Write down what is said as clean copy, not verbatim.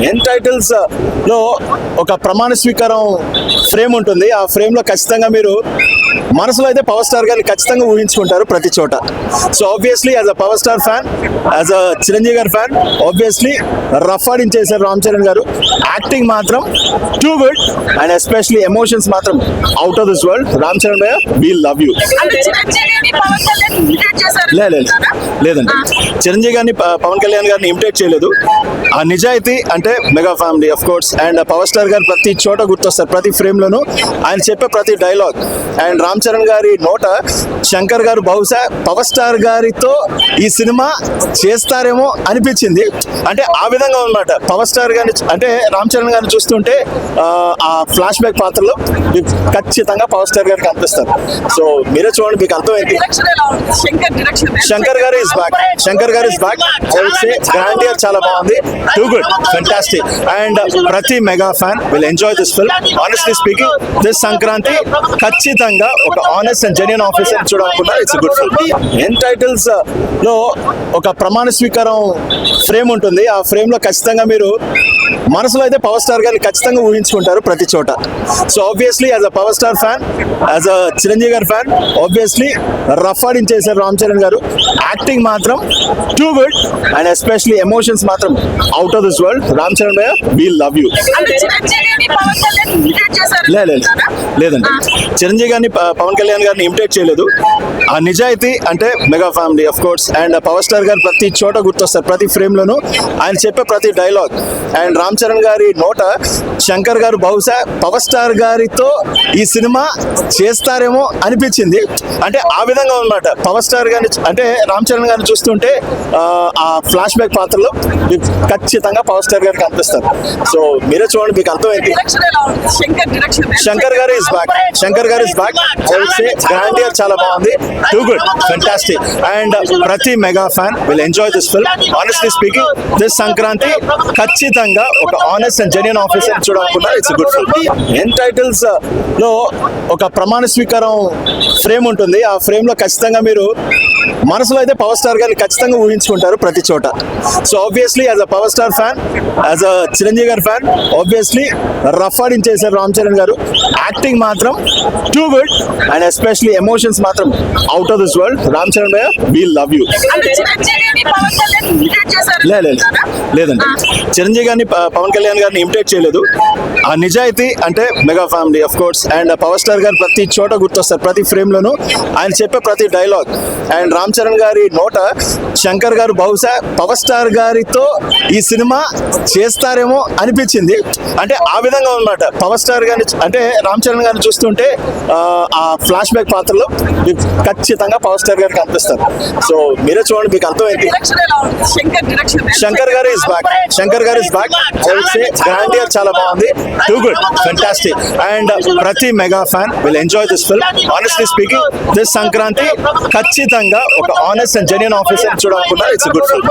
ఎన్ titles లో ఒక ప్రమాణ స్వీకారం ఫ్రేమ్ ఉంటుంది. ఆ ఫ్రేమ్ లో ఖచ్చితంగా మీరు మనసులో అయితే పవర్ స్టార్ గారిని ఖచ్చితంగా ఊహించుకుంటారు ప్రతి చోట. So obviously as a power star fan, as a Chiranjeevi గారి ఫ్యాన్, ఆబ్వియస్లీ రఫ్ ఆడించేశారు రామ్ చరణ్ గారు. యాక్టింగ్ మాత్రం too good and especially emotions మాత్రం out of this world. Ram Charan భయ్య, వీ లవ్ యూ. లేదండి, చిరంజీవి గారిని పవన్ కళ్యాణ్ గారిని ఇమిటేట్ చేయలేదు. ఆ నిజాయితీ అంటే mega family of course. And power star గారు ప్రతి చోట గుర్తొస్తారు, ప్రతి ఫ్రేమ్ లోను ఆయన చెప్పే ప్రతి డైలాగ్. అండ్ రామ్ చరణ్ గారి నోట శంకర్ గారు బహుశా పవర్ స్టార్ గారితో ఈ సినిమా చేస్తారేమో అనిపించింది. అంటే ఆ విధంగా ఉన్నమాట. పవర్ స్టార్ గారిని అంటే రామ్ చరణ్ గారిని చూస్తుంటే ఆ ఫ్లాష్ బ్యాక్ పాత్రలో ఖచ్చితంగా పవర్ స్టార్ గారికి కనిపిస్తారు. సో మీరే చూడండి, మీకు అర్థమైంది. శంకర్ గారు ఇస్ బ్యాక్. శంకర్ గారు ఇస్ బ్యాక్. గ్రాండియర్ చాలా బాగుంది. Too good, fantastic. అండ్ ప్రతి mega fan will enjoy this film. Honestly speaking, this Sankranti ఖచ్చితంగా ఒక ఆనెస్ట్ అండ్ జెన్యూన్ ఆఫీసర్ చూడాలనుకుంటారు. It's good film. End titles లో ఒక ప్రమాణ స్వీకారం ఫ్రేమ్ ఉంటుంది. ఆ ఫ్రేమ్ లో ఖచ్చితంగా మీరు మనసులో అయితే పవర్ స్టార్ గారిని ఖచ్చితంగా ఊహించుకుంటారు ప్రతి చోట. So obviously as a power star fan, as a Chiranjeevi గారి ఫ్యాన్, ఆబ్వియస్లీ రఫ్ ఆడించేశారు రామ్ చరణ్ గారు. యాక్టింగ్ మాత్రం too good and especially emotions మాత్రం out of this world. Ram Charan భయ్య, వీ లవ్ యూ. లేదండి, చిరంజీవి గారిని పవన్ కళ్యాణ్ గారిని ఇమిటేట్ చేయలేదు. ఆ నిజాయితీ అంటే mega family of course. And power star గారు ప్రతి చోట గుర్తొస్తారు, ప్రతి ఫ్రేమ్ లోను ఆయన చెప్పే ప్రతి డైలాగ్. అండ్ రామ్ చరణ్ గారి నోట శంకర్ గారు బహుశా పవర్ స్టార్ గారితో ఈ సినిమా చేస్తారేమో అనిపించింది. అంటే ఆ విధంగా ఉన్నమాట. పవర్ స్టార్ గారిని అంటే రామ్ చరణ్ గారిని చూస్తుంటే ఆ ఫ్లాష్ బ్యాక్ పాత్రలో ఖచ్చితంగా పవర్ స్టార్ గారికి కనిపిస్తారు. సో మీరే చూడండి, మీకు అర్థమైంది. శంకర్ గారు ఇస్ బ్యాక్. శంకర్ గారు ఇస్ బ్యాక్. గ్రాండియర్ చాలా బాగుంది. Too good, fantastic. అండ్ ప్రతి mega fan will enjoy this film. Honestly speaking, this Sankranti ఖచ్చితంగా ఒక ఆనెస్ట్ అండ్ జెన్యూన్ ఆఫీసర్ చూడాలనుకుంటారు. It's good film. End titles లో ఒక ప్రమాణ స్వీకారం ఫ్రేమ్ ఉంటుంది. ఆ ఫ్రేమ్ లో ఖచ్చితంగా మీరు మనసులో అయితే పవర్ స్టార్ గారిని ఖచ్చితంగా ఊహించుకుంటారు ప్రతి చోట. So obviously as a power star fan, as a Chiranjeevi గారి ఫ్యాన్, ఆబ్వియస్లీ రఫ్ ఆడించేశారు రామ్ చరణ్ గారు. యాక్టింగ్ మాత్రం too good and especially emotions మాత్రం out of this world. Ram Charan భయ్య, వీ లవ్ యూ. లేదండి, చిరంజీవి గారిని పవన్ కళ్యాణ్ గారిని ఇమిటేట్ చేయలేదు. ఆ నిజాయితీ అంటే mega family of course. And power star గారు ప్రతి చోట గుర్తొస్తారు, ప్రతి ఫ్రేమ్ లోను ఆయన చెప్పే ప్రతి డైలాగ్. అండ్ రామ్ చరణ్ గారి నోట శంకర్ గారు బహుశా పవర్ స్టార్ గారితో ఈ సినిమా చేస్తారేమో అనిపించింది. అంటే ఆ విధంగా ఉన్నమాట. పవర్ స్టార్ గారిని అంటే రామ్ చరణ్ గారిని చూస్తుంటే ఆ ఫ్లాష్ బ్యాక్ పాత్రలో ఖచ్చితంగా పవర్ స్టార్ గారికి కనిపిస్తారు. సో మీరే చూడండి, మీకు అర్థమైంది. శంకర్ గారు ఇస్ బ్యాక్. శంకర్ గారు ఇస్ బ్యాక్. గ్రాండియర్ చాలా బాగుంది. Too good, fantastic. అండ్ ప్రతి mega fan will enjoy this film. Honestly speaking, this Sankranti ఖచ్చితంగా ఒక ఆనెస్ట్ అండ్ జెన్యూన్ ఆఫీసర్ చూడాలనుకుంటారు. It's good film.